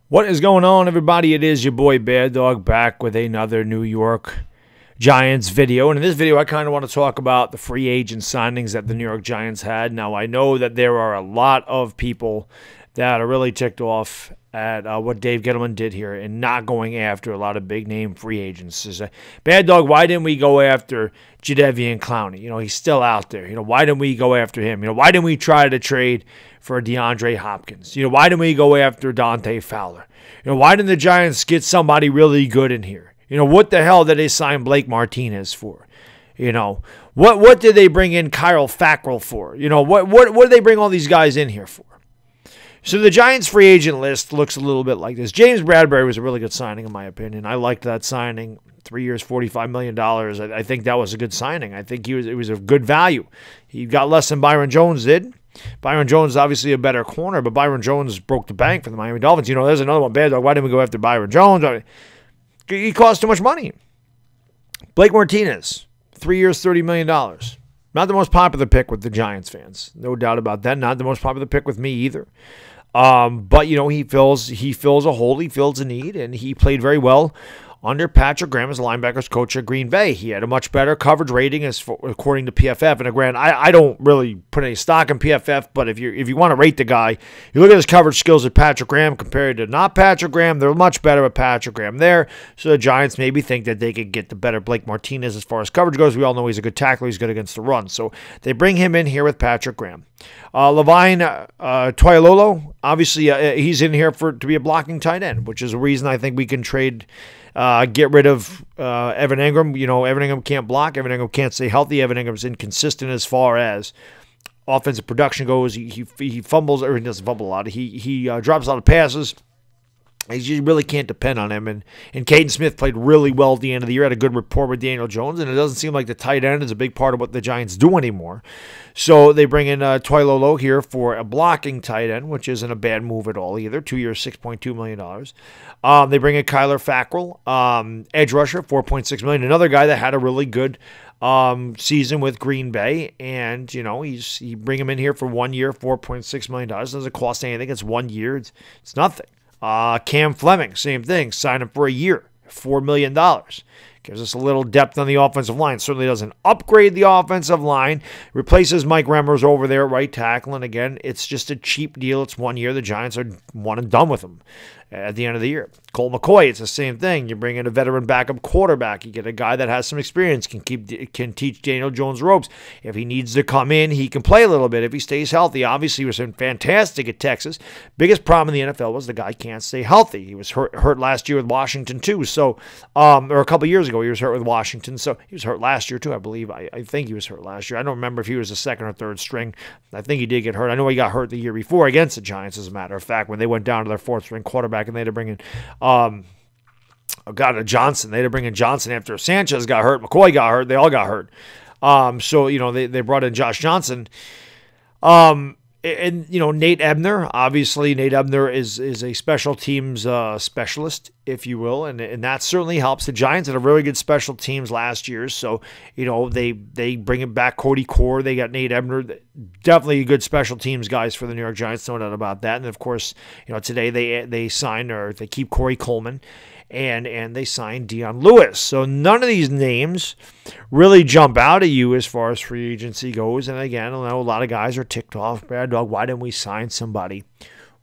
What is going on, everybody? It is your boy Baddog back with another New York Giants video. And in this video, I kind of want to talk about the free agent signings that the New York Giants had. Now, I know that there are a lot of people that are really ticked off at what Dave Gettleman did here and not going after a lot of big-name free agents. Baddog, why didn't we go after Jadeveon Clowney? You know, he's still out there. You know, why didn't we go after him? You know, why didn't we try to trade for DeAndre Hopkins? You know, why didn't we go after Dante Fowler? You know, why didn't the Giants get somebody really good in here? You know, what the hell did they sign Blake Martinez for? You know, what did they bring in Kyle Fackrell for? You know, what did they bring all these guys in here for? So the Giants free agent list looks a little bit like this. James Bradberry was a really good signing, in my opinion. I liked that signing. 3 years, $45 million. I think that was a good signing. I think it was a good value. He got less than Byron Jones did. Byron Jones is obviously a better corner, but Byron Jones broke the bank for the Miami Dolphins. You know, there's another one. Bad dog. Why didn't we go after Byron Jones? He cost too much money. Blake Martinez, 3 years, $30 million. Not the most popular pick with the Giants fans. No doubt about that. Not the most popular pick with me either. But, you know, he fills a hole, he fills a need, and he played very well under Patrick Graham as a linebackers coach at Green Bay. He had a much better coverage rating according to PFF. And again, I don't really put any stock in PFF, but if you want to rate the guy, you look at his coverage skills at Patrick Graham compared to not Patrick Graham, they're much better with Patrick Graham there. So the Giants maybe think that they could get the better Blake Martinez as far as coverage goes. We all know he's a good tackler. He's good against the run. So they bring him in here with Patrick Graham. Levine Toilolo, obviously he's in here to be a blocking tight end, which is a reason I think we can trade, get rid of Evan Engram. You know, Evan Engram can't block. Evan Engram can't stay healthy. Evan Engram's inconsistent as far as offensive production goes. He fumbles, or he doesn't fumble a lot. He drops a lot of passes. You really can't depend on him. And Caden Smith played really well at the end of the year, had a good rapport with Daniel Jones, and it doesn't seem like the tight end is a big part of what the Giants do anymore. So they bring in Toilolo here for a blocking tight end, which isn't a bad move at all either. 2 years, $6.2 million. They bring in Kyler Fackrell, edge rusher, $4.6 million. Another guy that had a really good season with Green Bay, and you know you bring him in here for 1 year, $4.6 million. Doesn't cost anything. It's 1 year. It's nothing. Cam Fleming, same thing. Sign him for a year, $4 million. Gives us a little depth on the offensive line. Certainly doesn't upgrade the offensive line. Replaces Mike Remmers over there at right tackle. And again, it's just a cheap deal. It's 1 year. The Giants are one and done with him at the end of the year. Colt McCoy, it's the same thing. You bring in a veteran backup quarterback. You get a guy that has some experience, can teach Daniel Jones ropes. If he needs to come in, he can play a little bit if he stays healthy. Obviously, he was fantastic at Texas. Biggest problem in the NFL was the guy can't stay healthy. He was hurt last year with Washington too. So, or a couple years ago, he was hurt with Washington. So he was hurt last year too, I believe. I think he was hurt last year. I don't remember if he was the second or third string. I think he did get hurt. I know he got hurt the year before against the Giants, as a matter of fact, when they went down to their fourth string quarterback and they had to bring in Johnson. They had to bring in Johnson after Sanchez got hurt. McCoy got hurt. They all got hurt. So, you know, they brought in Josh Johnson. And, you know, Nate Ebner, obviously Nate Ebner is a special teams specialist, if you will, and that certainly helps. The Giants had a really good special teams last year, so, you know, they bring it back Cody Core. They got Nate Ebner, definitely good special teams guys for the New York Giants, no doubt about that. And, of course, you know, today they sign, or they keep Corey Coleman, and they signed Dion Lewis. So none of these names really jump out at you as far as free agency goes. And again, I know a lot of guys are ticked off. Bad dog, why didn't we sign somebody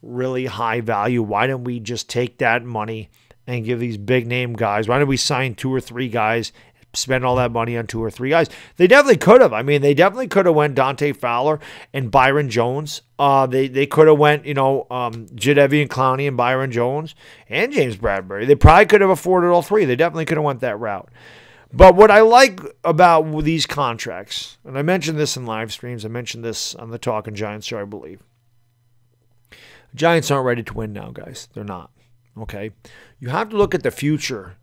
really high value? Why didn't we just take that money and give these big name guys? Why didn't we sign 2 or 3 guys, spend all that money on 2 or 3 guys? They definitely could have. I mean, they definitely could have went Dante Fowler and Byron Jones. They could have went, you know, Jadeveon Clowney and Byron Jones and James Bradberry. They probably could have afforded all 3. They definitely could have went that route. But what I like about these contracts, and I mentioned this in live streams, I mentioned this on the Talking Giants show, I believe. Giants aren't ready to win now, guys. They're not. Okay? You have to look at the future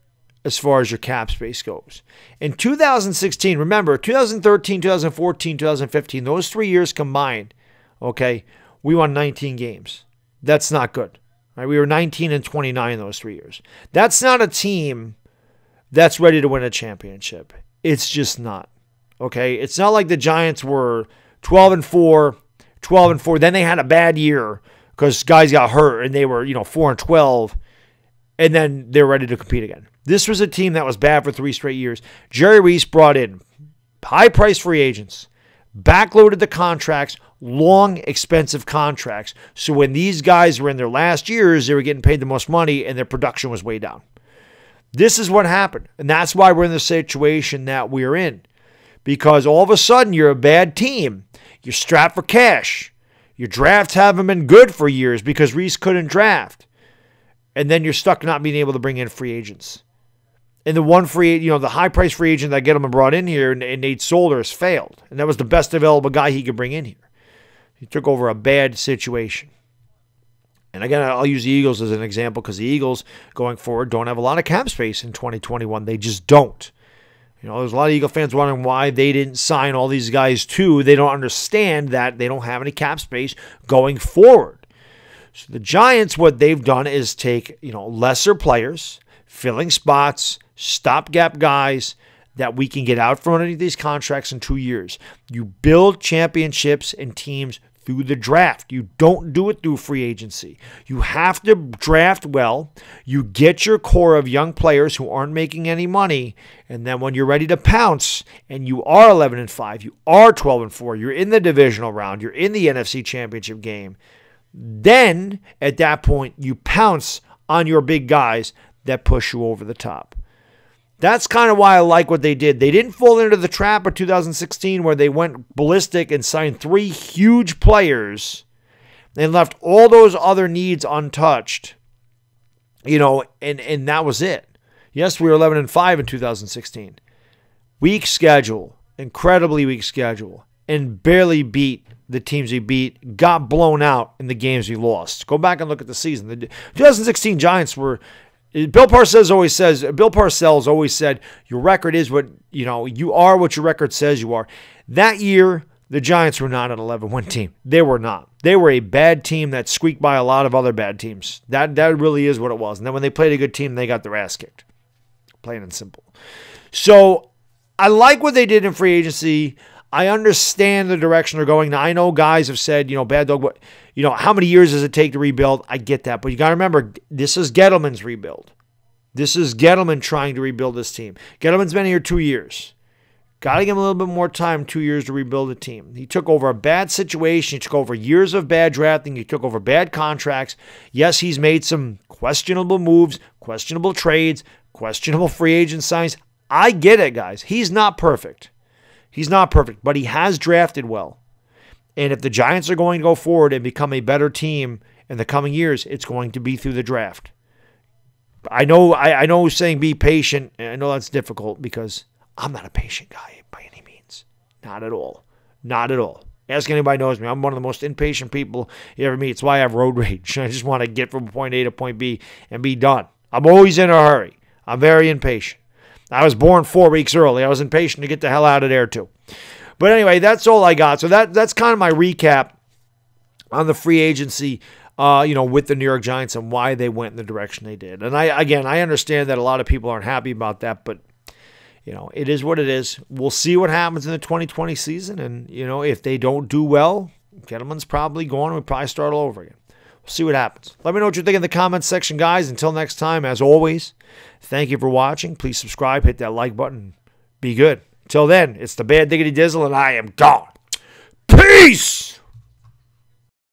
as far as your cap space goes. In 2016, remember, 2013, 2014, 2015, those 3 years combined, okay, we won 19 games. That's not good. Right? We were 19 and 29 those 3 years. That's not a team that's ready to win a championship. It's just not. Okay? It's not like the Giants were 12-4, 12-4. Then they had a bad year because guys got hurt and they were, 4-12. And then they're ready to compete again. This was a team that was bad for 3 straight years. Jerry Reese brought in high-priced free agents, backloaded the contracts, long, expensive contracts. So when these guys were in their last years, they were getting paid the most money and their production was way down. This is what happened. And that's why we're in the situation that we're in. Because all of a sudden, you're a bad team. You're strapped for cash. Your drafts haven't been good for years because Reese couldn't draft. And then you're stuck not being able to bring in free agents. And the one the high-priced free agent that Gettleman brought in here, and Nate Solder, has failed. And that was the best available guy he could bring in here. He took over a bad situation. And again, I'll use the Eagles as an example because the Eagles, going forward, don't have a lot of cap space in 2021. They just don't. There's a lot of Eagle fans wondering why they didn't sign all these guys too. They don't understand that they don't have any cap space going forward. So the Giants, what they've done is take, lesser players, filling spots, stopgap guys that we can get out from underneath these contracts in 2 years. You build championships and teams through the draft. You don't do it through free agency. You have to draft well. You get your core of young players who aren't making any money, and then when you're ready to pounce and you are 11-5, you are 12-4, you're in the divisional round, you're in the NFC Championship game, then, at that point, you pounce on your big guys that push you over the top. That's kind of why I like what they did. They didn't fall into the trap of 2016 where they went ballistic and signed 3 huge players and left all those other needs untouched. And that was it. Yes, we were 11-5 in 2016. Weak schedule, incredibly weak schedule, and barely beat the teams we beat, got blown out in the games we lost. Go back and look at the season. The 2016 Giants were, Bill Parcells always said, your record is what, you are what your record says you are. That year, the Giants were not an 11-win team. They were not. They were a bad team that squeaked by a lot of other bad teams. That really is what it was. And then when they played a good team, they got their ass kicked. Plain and simple. So I like what they did in free agency. I understand the direction they're going. Now, I know guys have said, Baddog, how many years does it take to rebuild? I get that. But you got to remember, this is Gettleman's rebuild. This is Gettleman trying to rebuild this team. Gettleman's been here 2 years. Got to give him a little bit more time, 2 years to rebuild a team. He took over a bad situation. He took over years of bad drafting. He took over bad contracts. Yes, he's made some questionable moves, questionable trades, questionable free agent signs. I get it, guys. He's not perfect. He's not perfect, but he has drafted well. And if the Giants are going to go forward and become a better team in the coming years, it's going to be through the draft. I know saying be patient, and I know that's difficult because I'm not a patient guy by any means. Not at all. Not at all. Ask anybody who knows me. I'm one of the most impatient people you ever meet. It's why I have road rage. I just want to get from point A to point B and be done. I'm always in a hurry. I'm very impatient. I was born 4 weeks early. I was impatient to get the hell out of there too. But anyway, that's all I got. So that's kind of my recap on the free agency, with the New York Giants and why they went in the direction they did. And I understand that a lot of people aren't happy about that, but it is what it is. We'll see what happens in the 2020 season. And, if they don't do well, Gettleman's probably gone. We'll probably start all over again. We'll see what happens. Let me know what you think in the comments section, guys. Until next time, as always, thank you for watching. Please subscribe, hit that like button. Be good. Until then, it's the Bad Diggity Dizzle, and I am gone. Peace!